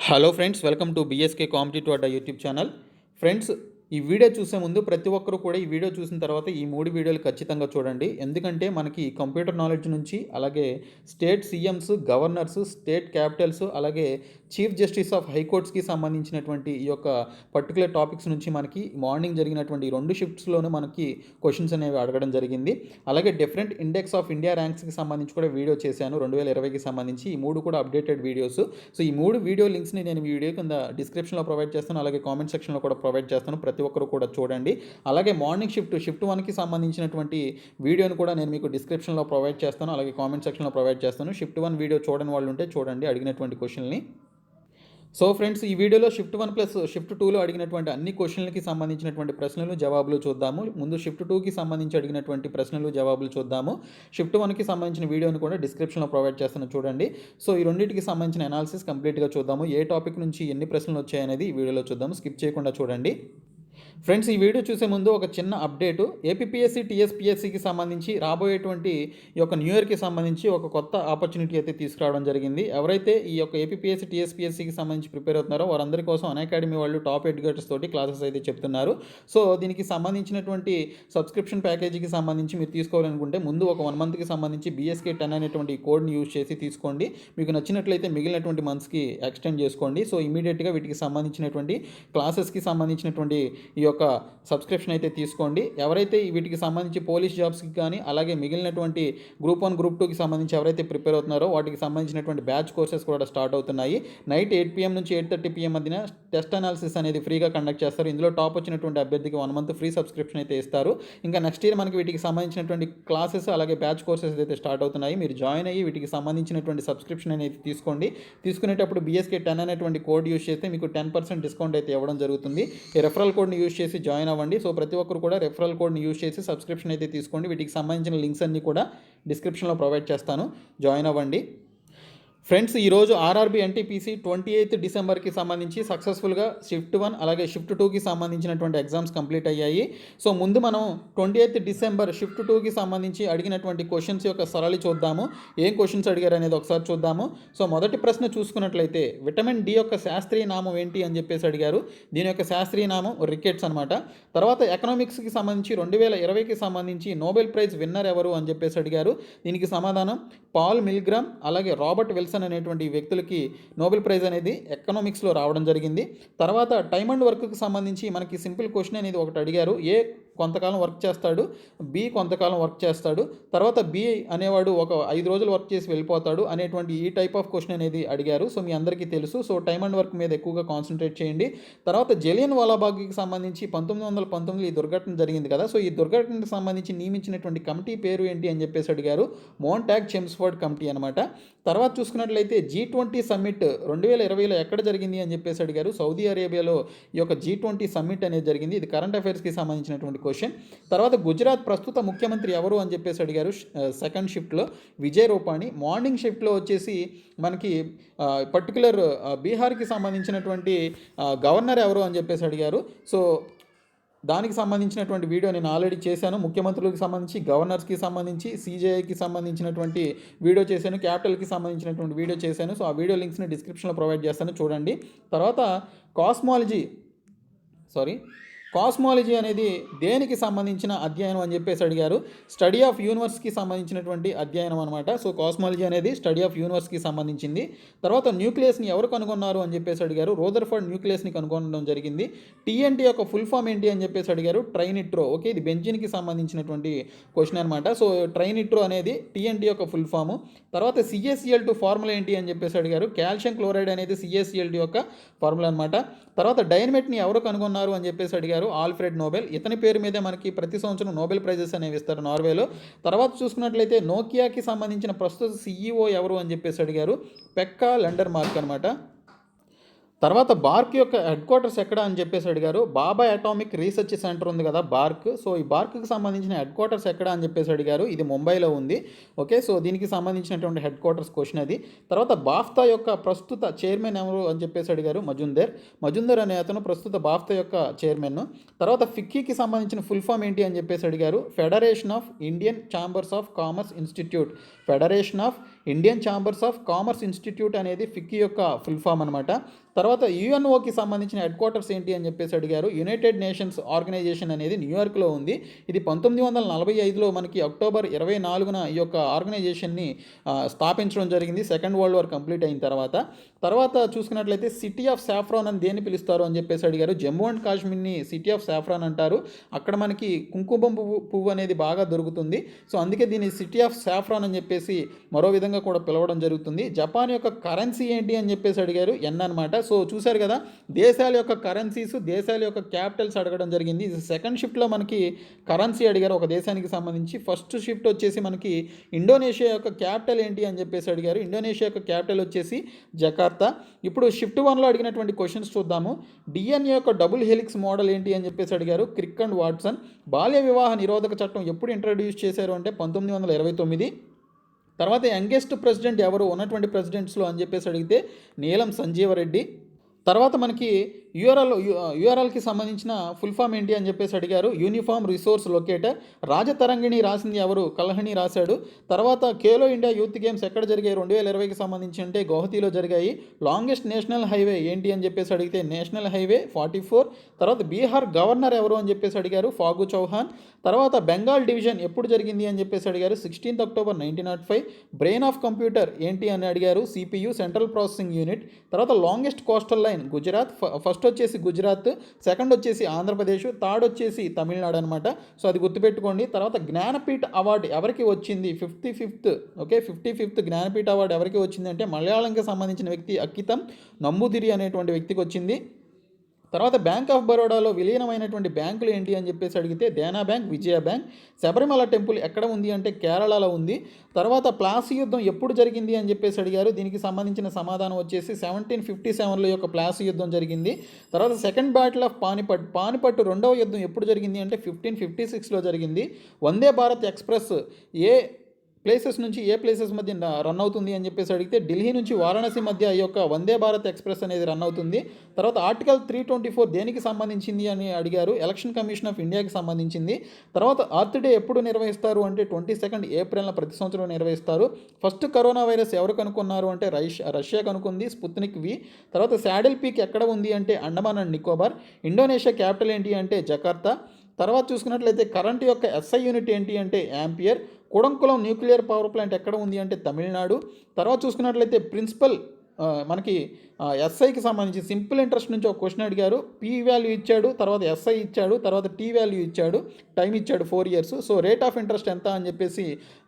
Hello friends, welcome to BSK competitive Adda YouTube channel. Friends, ఈ video చూసే ముందు ప్రతి ఒక్కరు కూడా ఈ వీడియో చూసిన తర్వాత ఈ 3 వీడియోలు ఖచ్చితంగా చూడండి. ఎందుకంటే మనకి కంప్యూటర్ నాలెడ్జ్ నుంచి అలాగే state CMs, governors, state Capitals, అలాగే చీఫ్ జస్టిస్ ఆఫ్ హైకోర్ట్స్కి సంబంధించినటువంటి ఈ యొక్క పర్టికులర్ టాపిక్స్ నుంచి మనకి మార్నింగ్ జరిగినటువంటి 2 షిఫ్ట్స్లోనూ మనకి క్వశ్చన్స్ అనేవి అడగడం జరిగింది. అలాగే డిఫరెంట్ ఇండెక్స్ ఆఫ్ ఇండియా ర్యాంక్స్కి సంబంధించి కూడా వీడియో చేశాను 2020కి సంబంధించి. ఈ 3 కూడా అప్డేటెడ్ వీడియోస్. సో ఈ 3 వీడియో లింక్స్ని నేను ఈ వీడియో కింద డిస్క్రిప్షన్లో ప్రొవైడ్ చేస్తాను, అలాగే కామెంట్ సెక్షన్లో కూడా ప్రొవైడ్ చేస్తాను. ప్రతి ఒక్కరు కూడా చూడండి. అలాగే మార్నింగ్ షిఫ్ట్ 1కి సంబంధించినటువంటి వీడియోని కూడా నేను మీకు డిస్క్రిప్షన్లో ప్రొవైడ్ చేస్తాను, అలాగే కామెంట్ సెక్షన్లో ప్రొవైడ్ చేస్తాను. షిఫ్ట్ 1 వీడియో చూడని వాళ్ళు ఉంటే చూడండి అడిగినటువంటి క్వశ్చన్ని. సో ఫ్రెండ్స్, ఈ వీడియోలో షిఫ్ట్ 1 ప్లస్ షిఫ్ట్ 2లో అడిగినటువంటి అన్ని క్వశ్చన్లకి సంబంధించినటువంటి ప్రశ్నలు జవాబులు చూద్దాము. ముందు షిఫ్ట్ 2కి సంబంధించి అడిగినటువంటి ప్రశ్నలు జవాబులు చూద్దాము. షిఫ్ట్ 1కి సంబంధించిన వీడియోని కూడా డిస్క్రిప్షన్లో ప్రొవైడ్ చేస్తాను, చూడండి. సో ఈ రెండింటికి సంబంధించిన అనాలిసిస్ కంప్లీట్గా చూద్దాము. ఏ టాపిక్ నుంచి ఎన్ని ప్రశ్నలు వచ్చాయనేది ఈ వీడియోలో చూద్దాము. స్కిప్ చేయకుండా చూడండి. ఫ్రెండ్స్, ఈ వీడియో చూసే ముందు ఒక చిన్న అప్డేటు. ఏపీపీఎస్సీ, టీఎస్పీఎస్సీకి సంబంధించి రాబోయేటువంటి ఈ యొక్క న్యూ ఇయర్కి సంబంధించి ఒక కొత్త ఆపర్చునిటీ అయితే తీసుకురావడం జరిగింది. ఎవరైతే ఈ యొక్క ఏపీపీఎస్సీ, టీఎస్పీఎస్సీకి సంబంధించి ప్రిపేర్ అవుతున్నారో వారందరి కోసం అకాడమీ వాళ్ళు టాప్ ఎడ్యుకేటర్స్ తోటి క్లాసెస్ అయితే చెప్తున్నారు. సో దీనికి సంబంధించినటువంటి సబ్స్క్రిప్షన్ ప్యాకేజీకి సంబంధించి మీరు తీసుకోవాలనుకుంటే ముందు ఒక 1 మంత్కి సంబంధించి BSK 10 అనేటువంటి కోడ్ని యూజ్ చేసి తీసుకోండి. మీకు నచ్చినట్లయితే మిగిలినటువంటి మంత్స్కి ఎక్స్టెండ్ చేసుకోండి. సో ఇమీడియట్గా వీటికి సంబంధించినటువంటి క్లాసెస్కి సంబంధించినటువంటి ఈ యొక్క సబ్స్క్రిప్షన్ అయితే తీసుకోండి. ఎవరైతే వీటికి సంబంధించి పోలీస్ జాబ్స్కి కానీ అలాగే మిగిలినటువంటి గ్రూప్ 1, గ్రూప్ 2కి సంబంధించి ఎవరైతే ప్రిపేర్ అవుతున్నారో వాటికి సంబంధించినటువంటి బ్యాచ్ కోర్సెస్ కూడా స్టార్ట్ అవుతున్నాయి. నైట్ 8 PM నుంచి 8:30 PM మధ్యన టెస్ట్ అనాలిసిస్ అనేది ఫ్రీగా కండక్ట్ చేస్తారు. ఇందులో టాప్ వచ్చినటువంటి అభ్యర్థికి 1 మంత్ ఫ్రీ సబ్స్క్రిప్షన్ అయితే ఇస్తారు. ఇంకా నెక్స్ట్ ఇయర్ మనకి వీటికి సంబంధించినటువంటి క్లాసెస్ అలాగే బ్యాచ్ కోర్సెస్ అయితే స్టార్ట్ అవుతున్నాయి. మీరు జాయిన్ అయ్యి వీటికి సంబంధించినటువంటి సబ్స్క్రిప్షన్ అనేది తీసుకోండి. తీసుకునేటప్పుడు BSK 10 అనేటువంటి కోడ్ యూజ్ చేస్తే మీకు 10% డిస్కౌంట్ అయితే ఇవ్వడం జరుగుతుంది. ఈ రెఫరల్ కోడ్ని యూజ్ చేసి జాయిన్ అవ్వండి. సో ప్రతి ఒక్కరు కూడా రెఫరల్ కోడ్ని యూజ్ చేసి సబ్స్క్రిప్షన్ అయితే తీసుకోండి. వీటికి సంబంధించిన లింక్స్ అన్నీ కూడా డిస్క్రిప్షన్లో ప్రొవైడ్ చేస్తాను, జాయిన్ అవ్వండి. ఫ్రెండ్స్, ఈరోజు ఆర్ఆర్బీ ఎన్టీపీసీ 28 డిసెంబర్కి సంబంధించి సక్సెస్ఫుల్గా షిఫ్ట్ 1 అలాగే షిఫ్ట్ 2కి సంబంధించినటువంటి ఎగ్జామ్స్ కంప్లీట్ అయ్యాయి. సో ముందు మనం 28 డిసెంబర్ షిఫ్ట్ 2కి సంబంధించి అడిగినటువంటి క్వశ్చన్స్ యొక్క సరళి చూద్దాము. ఏం క్వశ్చన్స్ అడిగారు అనేది ఒకసారి చూద్దాము. సో మొదటి ప్రశ్న చూసుకున్నట్లయితే విటమిన్ డి యొక్క శాస్త్రీయ నామం ఏంటి అని చెప్పేసి అడిగారు. దీని యొక్క శాస్త్రీయ నామం రికెట్స్ అనమాట. తర్వాత ఎకనామిక్స్కి సంబంధించి 2020కి సంబంధించి నోబెల్ ప్రైజ్ విన్నర్ ఎవరు అని చెప్పేసి అడిగారు. దీనికి సమాధానం పాల్ మిల్గ్రామ్ అలాగే రాబర్ట్ విల్సన్ అనేటువంటి వ్యక్తులకి నోబెల్ ప్రైజ్ అనేది ఎకనామిక్స్లో రావడం జరిగింది. తర్వాత టైమ్ అండ్ వర్క్కి సంబంధించి మనకి సింపుల్ క్వశ్చన్ అనేది ఒకటి అడిగారు. కొంతకాలం వర్క్ చేస్తాడు, బి కొంతకాలం వర్క్ చేస్తాడు, తర్వాత బి అనేవాడు ఒక 5 రోజులు వర్క్ చేసి వెళ్ళిపోతాడు అనేటువంటి ఈ టైప్ ఆఫ్ క్వశ్చన్ అనేది అడిగారు. సో మీ అందరికీ తెలుసు. సో టైమ్ అండ్ వర్క్ మీద ఎక్కువగా కాన్సన్ట్రేట్ చేయండి. తర్వాత జలియన్ వాలాబాగ్కి సంబంధించి 1919 ఈ దుర్ఘటన జరిగింది కదా. సో ఈ దుర్ఘటనకు సంబంధించి నియమించినటువంటి కమిటీ పేరు ఏంటి అని చెప్పేసి అడిగారు. మోంటాగ్ చెమ్స్ఫోర్డ్ కమిటీ అనమాట. తర్వాత చూసుకున్నట్లయితే G20 సమ్మిట్ 2020లో ఎక్కడ జరిగింది అని చెప్పేసి అడిగారు. సౌదీ అరేబియాలో ఈ యొక్క G20 సమ్మిట్ అనేది జరిగింది. ఇది కరెంట్ అఫైర్స్కి సంబంధించినటువంటి క్వశ్చన్. తర్వాత గుజరాత్ ప్రస్తుత ముఖ్యమంత్రి ఎవరు అని చెప్పేసి అడిగారు. సెకండ్ షిఫ్ట్లో విజయ్ రూపాణి. మార్నింగ్ షిఫ్ట్లో వచ్చేసి మనకి పర్టికులర్ బీహార్కి సంబంధించినటువంటి గవర్నర్ ఎవరు అని చెప్పేసి అడిగారు. సో దానికి సంబంధించినటువంటి వీడియో నేను ఆల్రెడీ చేశాను. ముఖ్యమంత్రులకు సంబంధించి, గవర్నర్స్కి సంబంధించి, CJIకి సంబంధించినటువంటి వీడియో చేశాను, క్యాపిటల్కి సంబంధించినటువంటి వీడియో చేశాను. సో ఆ వీడియో లింక్స్ని డిస్క్రిప్షన్లో ప్రొవైడ్ చేస్తాను, చూడండి. తర్వాత కాస్మాలజీ అనేది దేనికి సంబంధించిన అధ్యయనం అని చెప్పేసి అడిగారు. స్టడీ ఆఫ్ యూనివర్స్కి సంబంధించినటువంటి అధ్యయనం అనమాట. సో కాస్మాలజీ అనేది స్టడీ ఆఫ్ యూనివర్స్కి సంబంధించింది. తర్వాత న్యూక్లియస్ని ఎవరు కనుగొన్నారు అని చెప్పేసి అడిగారు. రూదర్ఫర్డ్ న్యూక్లియస్ని కనుగొనడం జరిగింది. TNT యొక్క ఫుల్ ఫామ్ ఏంటి అని చెప్పేసి అడిగారు. ట్రైనిట్రో. ఓకే, ఇది బెంజిన్కి సంబంధించినటువంటి క్వశ్చన్ అనమాట. సో ట్రైనిట్రో అనేది TNT యొక్క ఫుల్ ఫాము. తర్వాత CaCl2 ఫార్ములా ఏంటి అని చెప్పేసి అడిగారు. కాల్షియం క్లోరైడ్ అనేది CaCl2 యొక్క ఫార్ములా అనమాట. తర్వాత డైనమైట్ని ఎవరు కనుగొన్నారు అని చెప్పేసి అడిగారు. Alfred Nobel. ఇతని పేరు మీదే మనకి ప్రతి సంవత్సరం నోబెల్ ప్రైజెస్ అనేవి ఇస్తారు నార్వేలో. తర్వాత చూసుకున్నట్లయితే నోకియాకి సంబంధించిన ప్రస్తుత CEO ఎవరు అని చెప్పేసి అడిగారు. పెక్కా లెండర్మార్క్ అనమాట. తర్వాత బార్క్ యొక్క హెడ్ క్వార్టర్స్ ఎక్కడ అని చెప్పేసి అడిగారు. బాబా అటామిక్ రీసెర్చ్ సెంటర్ ఉంది కదా, బార్క్. సో ఈ బార్క్కి సంబంధించిన హెడ్ క్వార్టర్స్ ఎక్కడ అని చెప్పేసి అడిగారు. ఇది ముంబైలో ఉంది. ఓకే, సో దీనికి సంబంధించినటువంటి హెడ్ క్వార్టర్స్ క్వశ్చన్ అది. తర్వాత బాఫ్తా యొక్క ప్రస్తుత చైర్మన్ ఎవరు అని చెప్పేసి అడిగారు. మజుందర్ అనే అతను ప్రస్తుత బాఫ్తా యొక్క చైర్మన్. తర్వాత ఫిక్కీకి సంబంధించిన ఫుల్ ఫామ్ ఏంటి అని చెప్పేసి అడిగారు. Federation of Indian chambers of commerce institute. Federation of Indian chambers of commerce institute అనేది ఫిక్కీ యొక్క ఫుల్ ఫామ్ అనమాట. తర్వాత యుఎన్ఓకి సంబంధించిన హెడ్ క్వార్టర్స్ ఏంటి అని చెప్పేసి అడిగారు. యునైటెడ్ నేషన్స్ ఆర్గనైజేషన్ అనేది న్యూయార్క్లో ఉంది. ఇది 1945లో మనకి అక్టోబర్ 24న ఈ యొక్క ఆర్గనైజేషన్ని స్థాపించడం జరిగింది సెకండ్ వరల్డ్ వార్ కంప్లీట్ అయిన తర్వాత చూసుకున్నట్లయితే సిటీ ఆఫ్ సాఫ్రాన్ అని దేన్ని పిలుస్తారు అని చెప్పేసి అడిగారు. జమ్మూ అండ్ కాశ్మీర్ని సిటీ ఆఫ్ సాఫ్రాన్ అంటారు. అక్కడ మనకి కుంకుమ పువ్వు అనేది బాగా దొరుకుతుంది. సో అందుకే దీన్ని సిటీ ఆఫ్ సాఫ్రాన్ అని చెప్పేసి మరో విధంగా కూడా పిలవడం జరుగుతుంది. జపాన్ యొక్క కరెన్సీ ఏంటి అని చెప్పేసి అడిగారు. ఎన్ అనమాట. సో చూశారు కదా, దేశాల యొక్క కరెన్సీస్, దేశాల యొక్క క్యాపిటల్స్ అడగడం జరిగింది. ఇది సెకండ్ షిఫ్ట్లో మనకి కరెన్సీ అడిగారు ఒక దేశానికి సంబంధించి. ఫస్ట్ షిఫ్ట్ వచ్చేసి మనకి ఇండోనేషియా యొక్క క్యాపిటల్ ఏంటి అని చెప్పేసి అడిగారు. ఇండోనేషియా యొక్క క్యాపిటల్ వచ్చేసి జకార్తా. ఇప్పుడు షిఫ్ట్ 1లో అడిగినటువంటి క్వశ్చన్స్ చూద్దాము. డిఎన్ఏ యొక్క డబుల్ హెలిక్స్ మోడల్ ఏంటి అని చెప్పేసి అడిగారు. Crick and Watson. బాల్య వివాహ నిరోధక చట్టం ఎప్పుడు ఇంట్రడ్యూస్ చేశారు అంటే 1929. తర్వాత యంగెస్ట్ ప్రెసిడెంట్ ఎవరు ఉన్నటువంటి ప్రెసిడెంట్స్లో అని చెప్పేసి అడిగితే నీలం సంజీవరెడ్డి. తర్వాత మనకి యూఆర్ఎల్కి సంబంధించిన ఫుల్ ఫామ్ ఏంటి అని చెప్పేసి అడిగారు. Uniform resource locator. రాజతరంగిణి రాసింది ఎవరు? కల్హణి రాశాడు. తర్వాత ఖేలో ఇండియా యూత్ గేమ్స్ ఎక్కడ జరిగాయి 2020కి సంబంధించి అంటే గౌహతిలో జరిగాయి. లాంగెస్ట్ నేషనల్ హైవే ఏంటి అని చెప్పేసి అడిగితే నేషనల్ హైవే 44. తర్వాత బీహార్ గవర్నర్ ఎవరు అని చెప్పేసి అడిగారు. ఫాగు చౌహాన్. తర్వాత బెంగాల్ డివిజన్ ఎప్పుడు జరిగింది అని చెప్పేసి అడిగారు. 16 అక్టోబర్ 1905. బ్రెయిన్ ఆఫ్ కంప్యూటర్ ఏంటి అని అడిగారు. CPU, central processing unit. తర్వాత longest coastal line Gujarat. First వచ్చేసి గుజరాత్, సెకండ్ వచ్చేసి ఆంధ్రప్రదేశ్, థర్డ్ వచ్చేసి తమిళనాడు అనమాట. సో అది గుర్తుపెట్టుకోండి. తర్వాత జ్ఞానపీఠ అవార్డు ఎవరికి వచ్చింది? 55th జ్ఞానపీఠ అవార్డు ఎవరికి వచ్చింది అంటే మలయాళంకి సంబంధించిన వ్యక్తి అక్కితం నంబూదిరి అనేటువంటి వ్యక్తికి వచ్చింది. తర్వాత బ్యాంక్ ఆఫ్ బరోడాలో విలీనమైనటువంటి బ్యాంకులు ఏంటి అని చెప్పేసి అడిగితే దేనా బ్యాంక్, విజయ బ్యాంక్. శబరిమల టెంపుల్ ఎక్కడ ఉంది అంటే కేరళలో ఉంది. తర్వాత ప్లాసీ యుద్ధం ఎప్పుడు జరిగింది అని చెప్పేసి అడిగారు. దీనికి సంబంధించిన సమాధానం వచ్చేసి 1757లో యొక్క ప్లాసీ యుద్ధం జరిగింది. తర్వాత సెకండ్ బ్యాటిల్ ఆఫ్ పానిపట్టు రెండవ యుద్ధం ఎప్పుడు జరిగింది అంటే 1556లో జరిగింది. వందే భారత్ ఎక్స్ప్రెస్ ఏ ప్లేసెస్ నుంచి ఏ ప్లేసెస్ మధ్య రన్ అవుతుంది అని చెప్పేసి అడిగితే ఢిల్లీ నుంచి వారణాసి మధ్య ఈ యొక్క వందే భారత్ ఎక్స్ప్రెస్ అనేది రన్ అవుతుంది. తర్వాత ఆర్టికల్ 324 దేనికి సంబంధించింది అని అడిగారు. ఎలక్షన్ కమిషన్ ఆఫ్ ఇండియాకి సంబంధించింది. తర్వాత అర్త్ డే ఎప్పుడు నిర్వహిస్తారు అంటే 22 ఏప్రిల్న ప్రతి సంవత్సరం నిర్వహిస్తారు. ఫస్ట్ కరోనా వైరస్ ఎవరు కనుక్కున్నారు అంటే రష్యా కనుక్కుంది, స్పుత్నిక్ వి. తర్వాత శాడిల్ పీక్ ఎక్కడ ఉంది అంటే Andaman and Nicobar. Indonesia capital ఏంటి అంటే జకార్తా. తర్వాత చూసుకున్నట్లయితే కరెంట్ యొక్క ఎస్ఐ యూనిట్ ఏంటి అంటే ampere. Kudankulam nuclear power plant ఎక్కడ ఉంది అంటే తమిళనాడు. తర్వాత చూసుకున్నట్లయితే ప్రిన్సిపల్ మనకి ఎస్ఐకి సంబంధించి సింపుల్ ఇంట్రెస్ట్ నుంచి ఒక క్వశ్చన్ అడిగారు. పీ వాల్యూ ఇచ్చాడు, తర్వాత ఎస్ఐ ఇచ్చాడు, తర్వాత టీ వాల్యూ ఇచ్చాడు, టైం ఇచ్చాడు 4 years. So rate of interest ఎంత అని చెప్పేసి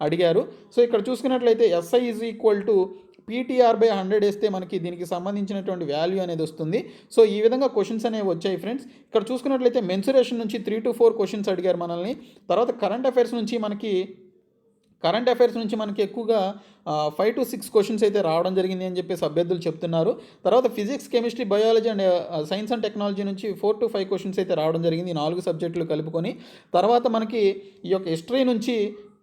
అడిగారు. సో ఇక్కడ చూసుకున్నట్లయితే SI is equal to PTR/100 వేస్తే మనకి దీనికి సంబంధించినటువంటి వాల్యూ అనేది వస్తుంది. సో ఈ విధంగా క్వశ్చన్స్ అనేవి వచ్చాయి ఫ్రెండ్స్. ఇక్కడ చూసుకున్నట్లయితే మెన్సురేషన్ నుంచి 3 to 4 క్వశ్చన్స్ అడిగారు మనల్ని. తర్వాత కరెంట్ అఫైర్స్ నుంచి మనకి ఎక్కువగా 5 to 6 క్వశ్చన్స్ అయితే రావడం జరిగింది అని చెప్పేసి అభ్యర్థులు చెప్తున్నారు. తర్వాత physics, chemistry, biology and science and technology నుంచి 4 to 5 క్వశ్చన్స్ అయితే రావడం జరిగింది, 4 సబ్జెక్టులు కలుపుకొని. తర్వాత మనకి ఈ యొక్క హిస్టరీ నుంచి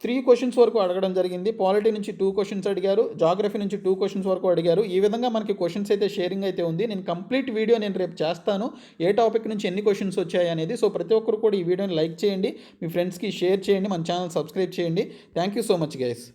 3 క్వశ్చన్స్ వరకు అడగడం జరిగింది. పాలిటీ నుంచి 2 క్వశ్చన్స్ అడిగారు. జాగ్రఫీ నుంచి 2 క్వశ్చన్స్ వరకు అడిగారు. ఈ విధంగా మనకి క్వశ్చన్స్ అయితే షేరింగ్ అయితే ఉంది. నేను కంప్లీట్ వీడియో రేపు చేస్తాను, ఏ టాపిక్ నుంచి ఎన్ని క్వశ్చన్స్ వచ్చాయి అనేది. సో ప్రతి ఒక్కరు కూడా ఈ వీడియోని లైక్ చేయండి, మీ ఫ్రెండ్స్కి షేర్ చేయండి, మన ఛానల్ సబ్స్క్రైబ్ చేయండి. Thank you so much guys.